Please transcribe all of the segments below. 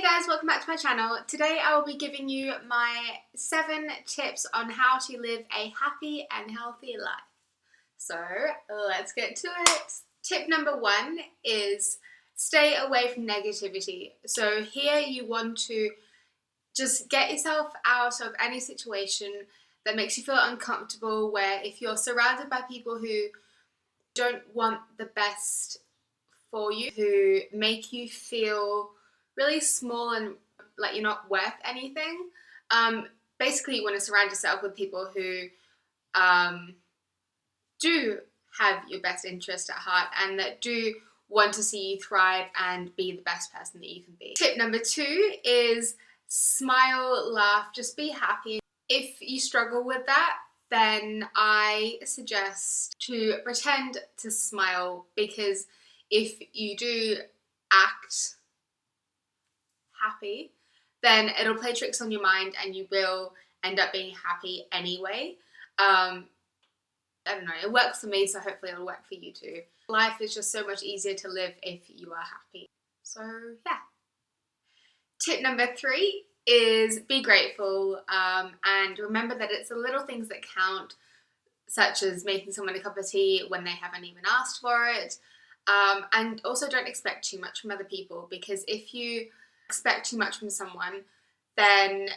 guys, welcome back to my channel. Today I will be giving you my 7 tips on how to live a happy and healthy life. So let's get to it. Tip number 1 is stay away from negativity. So here you want to just get yourself out of any situation that makes you feel uncomfortable, where if you're surrounded by people who don't want the best for you, who make you feel really small and like you're not worth anything. Basically, you want to surround yourself with people who do have your best interest at heart and that do want to see you thrive and be the best person that you can be. Tip number 2 is smile, laugh, just be happy. If you struggle with that, then I suggest to pretend to smile, because if you do act happy, then it'll play tricks on your mind and you will end up being happy anyway. I don't know, it works for me, so hopefully it'll work for you too. Life is just so much easier to live if you are happy. So yeah. Tip number 3 is be grateful, and remember that it's the little things that count, such as making someone a cup of tea when they haven't even asked for it. And also don't expect too much from other people, because if you expect too much from someone, then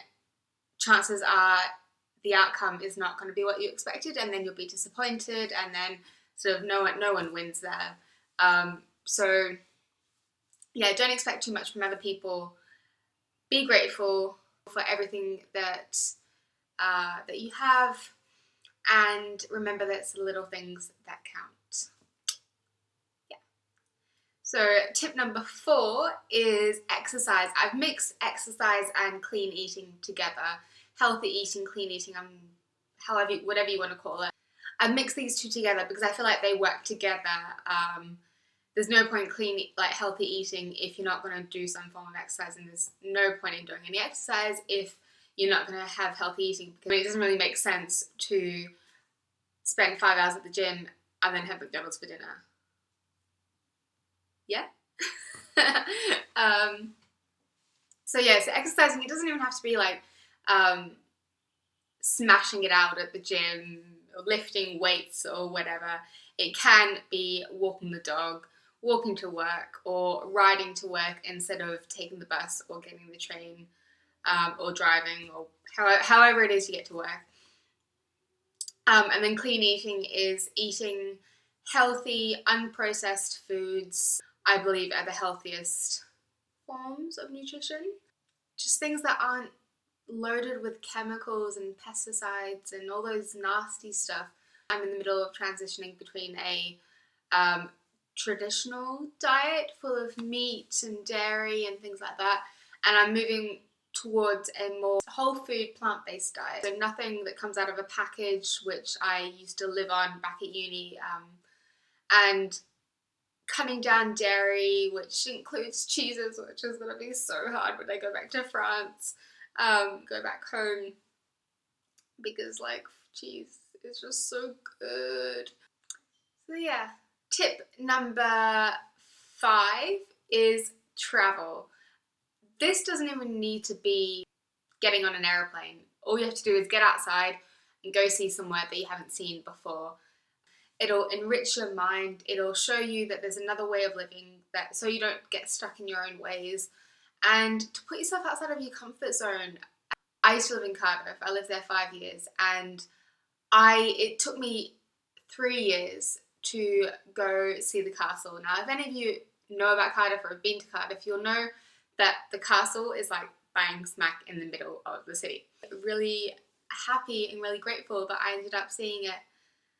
chances are the outcome is not going to be what you expected, and then you'll be disappointed, and then sort of no one wins there. So yeah, don't expect too much from other people. Be grateful for everything that that you have, and remember that it's the little things that count. So tip number 4 is exercise. I've mixed exercise and clean eating together. Healthy eating, clean eating, whatever you want to call it. I've mixed these two together because I feel like they work together. There's no point healthy eating if you're not going to do some form of exercise, and there's no point in doing any exercise if you're not going to have healthy eating, because it doesn't really make sense to spend 5 hours at the gym and then have McDonald's for dinner. Yeah. So exercising, it doesn't even have to be like smashing it out at the gym or lifting weights or whatever. It can be walking the dog, walking to work, or riding to work instead of taking the bus or getting the train, or driving, or however it is you get to work. And then clean eating is eating healthy, unprocessed foods. I believe are the healthiest forms of nutrition. Just things that aren't loaded with chemicals and pesticides and all those nasty stuff. I'm in the middle of transitioning between a traditional diet full of meat and dairy and things like that, and I'm moving towards a more whole food, plant-based diet. So nothing that comes out of a package, which I used to live on back at uni, and cutting down dairy, which includes cheeses, which is going to be so hard when I go back to France, go back home, because cheese is just so good. So yeah. Tip number 5 is travel. This doesn't even need to be getting on an aeroplane. All you have to do is get outside and go see somewhere that you haven't seen before. It'll enrich your mind. It'll show you that there's another way of living, so you don't get stuck in your own ways, and to put yourself outside of your comfort zone. I used to live in Cardiff. I lived there 5 years, and it took me 3 years to go see the castle. Now, if any of you know about Cardiff or have been to Cardiff, you'll know that the castle is like bang smack in the middle of the city. Really happy and really grateful that I ended up seeing it.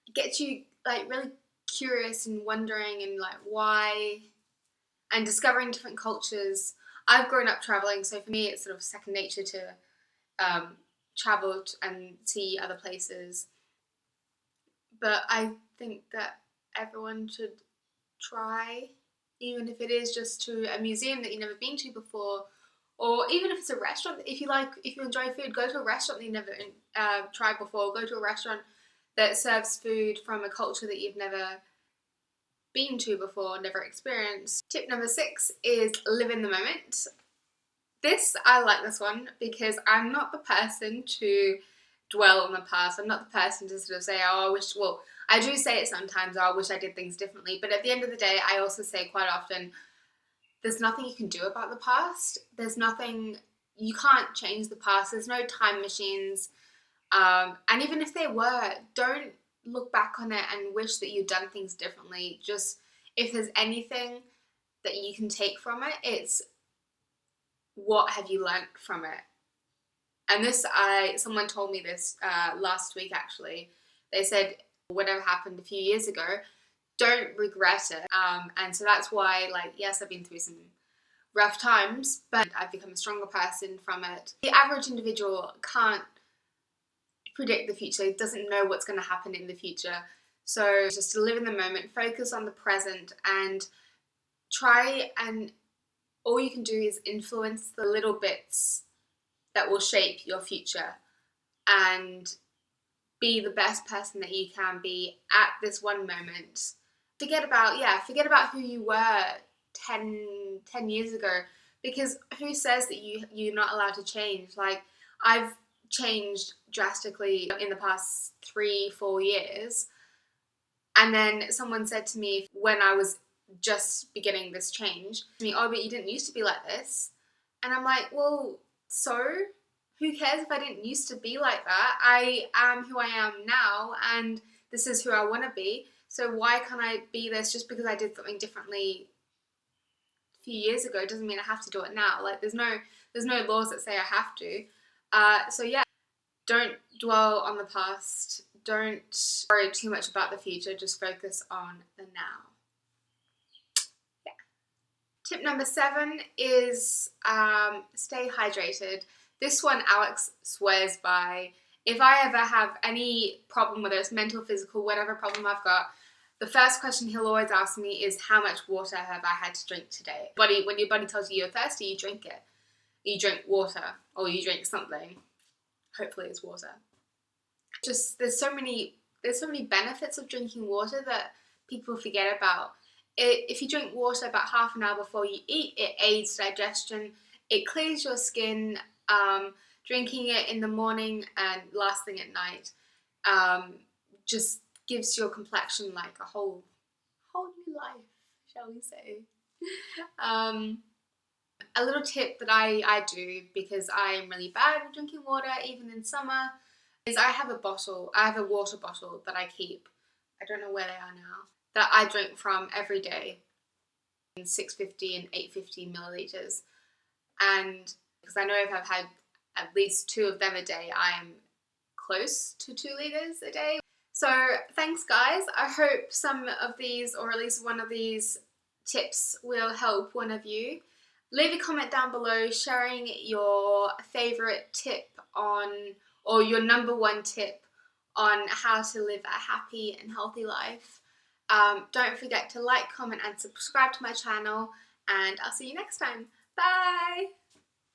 It gets you really curious and wondering and why, and discovering different cultures. I've grown up traveling, so for me it's sort of second nature to travel and see other places. But I think that everyone should try, even if it is just to a museum that you've never been to before, or even if it's a restaurant. If you enjoy food, go to a restaurant that you've never tried before. Go to a restaurant that serves food from a culture that you've never been to before, never experienced. Tip number 6 is live in the moment. I like this one because I'm not the person to dwell on the past. I'm not the person to sort of say, oh, I wish, well, I do say it sometimes, oh, I wish I did things differently. But at the end of the day, I also say quite often, there's nothing you can do about the past. There's nothing, you can't change the past. There's no time machines. And even if there were, don't look back on it and wish that you'd done things differently. Just, if there's anything that you can take from it, it's what have you learnt from it. And someone told me this last week actually. They said whatever happened a few years ago, don't regret it. And so that's why, like, yes, I've been through some rough times, but I've become a stronger person from it. The average individual can't predict the future. It doesn't know what's going to happen in the future. So just to live in the moment, focus on the present, and try, and all you can do is influence the little bits that will shape your future, and be the best person that you can be at this one moment. Forget about who you were 10 years ago, because who says that you're not allowed to change? Like, I've changed drastically in the past 3-4 years, and then someone said to me when I was just beginning this change, oh, but you didn't used to be like this. And I'm like, well, so who cares if I didn't used to be like that? I am who I am now, and this is who I want to be. So why can't I be this? Just because I did something differently a few years ago doesn't mean I have to do it now. Like, there's no laws that say I have to. So yeah, don't dwell on the past. Don't worry too much about the future. Just focus on the now. Yeah. Tip number 7 is stay hydrated. This one Alex swears by. If I ever have any problem, whether it's mental, physical, whatever problem I've got, the first question he'll always ask me is, how much water have I had to drink today? When your body tells you you're thirsty, you drink it. You drink water, or you drink something. Hopefully it's water. Just there's so many benefits of drinking water that people forget about. If you drink water about half an hour before you eat, it aids digestion. It clears your skin. Drinking it in the morning and last thing at night just gives your complexion like a whole new life, shall we say. A little tip that I do, because I'm really bad at drinking water even in summer, is I have a water bottle that I keep. I don't know where they are now, that I drink from every day, in 650 and 850 milliliters. And because I know if I've had at least 2 of them a day, I am close to 2 liters a day. So thanks guys. I hope some of these, or at least one of these tips, will help one of you. Leave a comment down below sharing your favourite tip on, or your number 1 tip on how to live a happy and healthy life. Don't forget to like, comment and subscribe to my channel, and I'll see you next time. Bye!